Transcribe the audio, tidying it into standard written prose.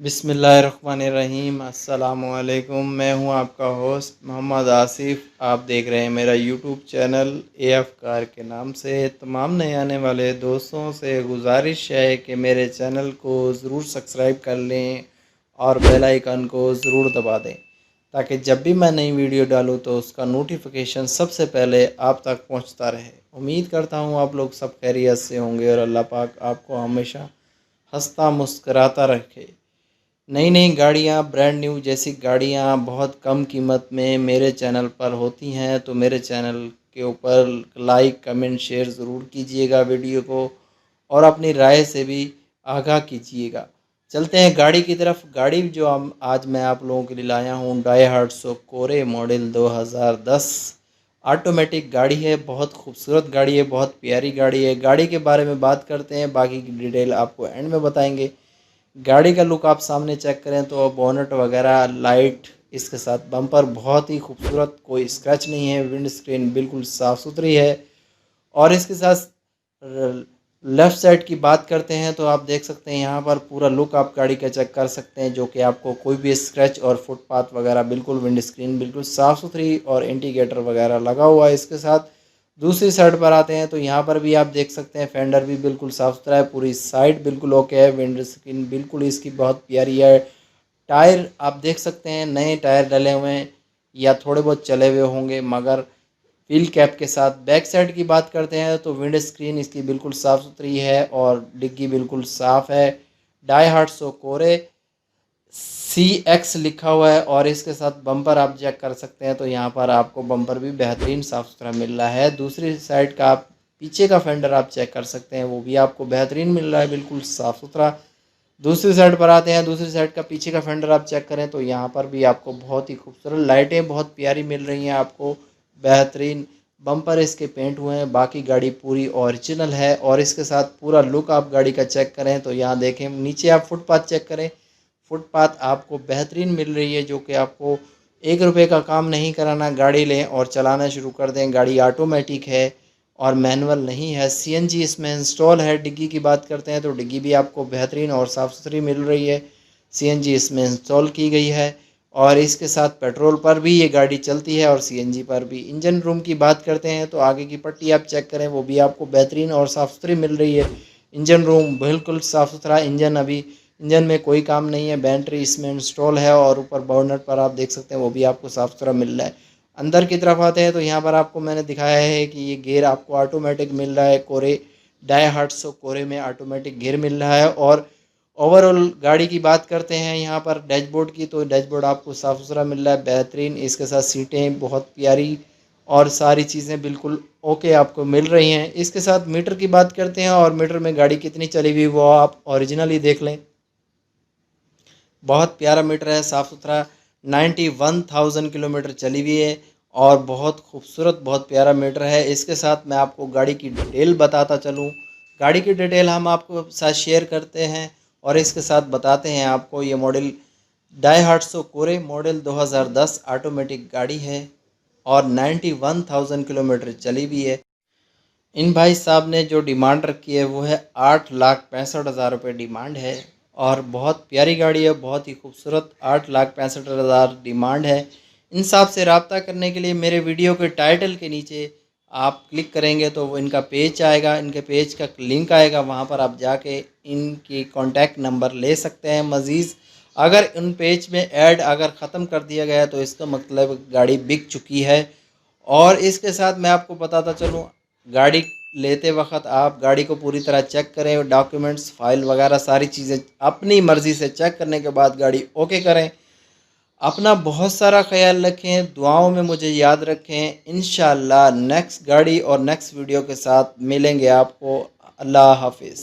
बिस्मिल्लाहिर्रहमानिर्रहीम। अस्सलामुअलैकुम। मैं हूं आपका होस्ट मोहम्मद आसिफ़। आप देख रहे हैं मेरा यूट्यूब चैनल AF कार के नाम से। तमाम नए आने वाले दोस्तों से गुजारिश है कि मेरे चैनल को ज़रूर सब्सक्राइब कर लें और बेल आइकन को ज़रूर दबा दें ताकि जब भी मैं नई वीडियो डालूं तो उसका नोटिफिकेशन सबसे पहले आप तक पहुंचता रहे। उम्मीद करता हूं आप लोग सब खैरियत से होंगे और अल्लाह पाक आपको हमेशा हंसता मुस्कराता रखे। नई नई गाड़ियाँ, ब्रांड न्यू जैसी गाड़ियाँ बहुत कम कीमत में मेरे चैनल पर होती हैं, तो मेरे चैनल के ऊपर लाइक कमेंट शेयर ज़रूर कीजिएगा वीडियो को और अपनी राय से भी आगाह कीजिएगा। चलते हैं गाड़ी की तरफ। गाड़ी जो हम आज मैं आप लोगों के लिए लाया हूँ डाइहार्ट्सो कोरे मॉडल 2010 ऑटोमेटिक गाड़ी है। बहुत खूबसूरत गाड़ी है, बहुत प्यारी गाड़ी है। गाड़ी के बारे में बात करते हैं, बाकी की डिटेल आपको एंड में बताएंगे। गाड़ी का लुक आप सामने चेक करें तो बोनट वगैरह, लाइट, इसके साथ बम्पर बहुत ही खूबसूरत, कोई स्क्रैच नहीं है। विंड स्क्रीन बिल्कुल साफ़ सुथरी है। और इसके साथ लेफ़्ट साइड की बात करते हैं तो आप देख सकते हैं यहाँ पर पूरा लुक आप गाड़ी का चेक कर सकते हैं, जो कि आपको कोई भी स्क्रैच और फुटपाथ वगैरह बिल्कुल, विंड स्क्रीन बिल्कुल साफ़ सुथरी और इंडिकेटर वगैरह लगा हुआ है। इसके साथ दूसरी साइड पर आते हैं तो यहाँ पर भी आप देख सकते हैं फेंडर भी बिल्कुल साफ़ सुथरा है, पूरी साइड बिल्कुल ओके है। विंड स्क्रीन बिल्कुल इसकी बहुत प्यारी है। टायर आप देख सकते हैं नए टायर डले हुए हैं या थोड़े बहुत चले हुए होंगे मगर व्हील कैप के साथ। बैक साइड की बात करते हैं तो विंड स्क्रीन इसकी बिल्कुल साफ़ सुथरी है और डिग्गी बिल्कुल साफ़ है। डाइहार्ट्सो कोरे CX लिखा हुआ है और इसके साथ बम्पर आप चेक कर सकते हैं तो यहाँ पर आपको बम्पर भी बेहतरीन साफ़ सुथरा मिल रहा है। दूसरी साइड का आप पीछे का फेंडर आप चेक कर सकते हैं, वो भी आपको बेहतरीन मिल रहा है, बिल्कुल साफ़ सुथरा। दूसरी साइड पर आते हैं, दूसरी साइड का पीछे का फेंडर आप चेक करें तो यहाँ पर भी आपको बहुत ही खूबसूरत लाइटें बहुत प्यारी मिल रही हैं आपको, बेहतरीन बम्पर इसके पेंट हुए हैं। बाकी गाड़ी पूरी ओरिजिनल है। और इसके साथ पूरा लुक आप गाड़ी का चेक करें तो यहाँ देखें, नीचे आप फुटपाथ चेक करें, फुटपाथ आपको बेहतरीन मिल रही है, जो कि आपको 1 रुपये का काम नहीं कराना, गाड़ी लें और चलाना शुरू कर दें। गाड़ी ऑटोमेटिक है और मैनुअल नहीं है। CNG इसमें इंस्टॉल है। डिग्गी की बात करते हैं तो डिग्गी भी आपको बेहतरीन और साफ़ सुथरी मिल रही है, CNG इसमें इंस्टॉल की गई है। और इसके साथ पेट्रोल पर भी ये गाड़ी चलती है और CNG पर भी। इंजन रूम की बात करते हैं तो आगे की पट्टी आप चेक करें, वो भी आपको बेहतरीन और साफ़ सुथरी मिल रही है। इंजन रूम बिल्कुल साफ़ सुथरा। इंजन में कोई काम नहीं है। बैटरी इसमें इंस्टॉल है और ऊपर बोनट पर आप देख सकते हैं, वो भी आपको साफ़ सुथरा मिल रहा है। अंदर की तरफ आते हैं तो यहाँ पर आपको मैंने दिखाया है कि ये गियर आपको ऑटोमेटिक मिल रहा है। कोरे डाइहार्ट्सो कोरे में ऑटोमेटिक गियर मिल रहा है। और ओवरऑल गाड़ी की बात करते हैं यहाँ पर डैशबोर्ड की, तो डैशबोर्ड आपको साफ़ सुथरा मिल रहा है, बेहतरीन। इसके साथ सीटें बहुत प्यारी और सारी चीज़ें बिल्कुल ओके आपको मिल रही हैं। इसके साथ मीटर की बात करते हैं और मीटर में गाड़ी कितनी चली हुई वो आप ओरिजिनली देख लें। बहुत प्यारा मीटर है, साफ़ सुथरा। 91,000 किलोमीटर चली हुई है और बहुत खूबसूरत, बहुत प्यारा मीटर है। इसके साथ मैं आपको गाड़ी की डिटेल बताता चलूँ। गाड़ी की डिटेल हम आपको साथ शेयर करते हैं और इसके साथ बताते हैं आपको। ये मॉडल डाइहार्ट्सो कोरे मॉडल 2010 ऑटोमेटिक गाड़ी है और 91,000 किलोमीटर चली हुई है। इन भाई साहब ने जो डिमांड रखी है वो है 8,65,000 रुपये डिमांड है और बहुत प्यारी गाड़ी है, बहुत ही खूबसूरत। 8,65,000 डिमांड है। इन साहब से रब्ता करने के लिए मेरे वीडियो के टाइटल के नीचे आप क्लिक करेंगे तो वो इनका पेज आएगा, इनके पेज का लिंक आएगा, वहाँ पर आप जाके इनकी कॉन्टैक्ट नंबर ले सकते हैं। मज़ीद अगर उन पेज में ऐड अगर ख़त्म कर दिया गया तो इसका मतलब गाड़ी बिक चुकी है। और इसके साथ मैं आपको बताता चलूँ, गाड़ी लेते वक्त आप गाड़ी को पूरी तरह चेक करें, डॉक्यूमेंट्स, फाइल वगैरह सारी चीज़ें अपनी मर्ज़ी से चेक करने के बाद गाड़ी ओके करें। अपना बहुत सारा ख्याल रखें, दुआओं में मुझे याद रखें। इंशाअल्लाह नेक्स्ट गाड़ी और नेक्स्ट वीडियो के साथ मिलेंगे आपको। अल्लाह हाफिज़।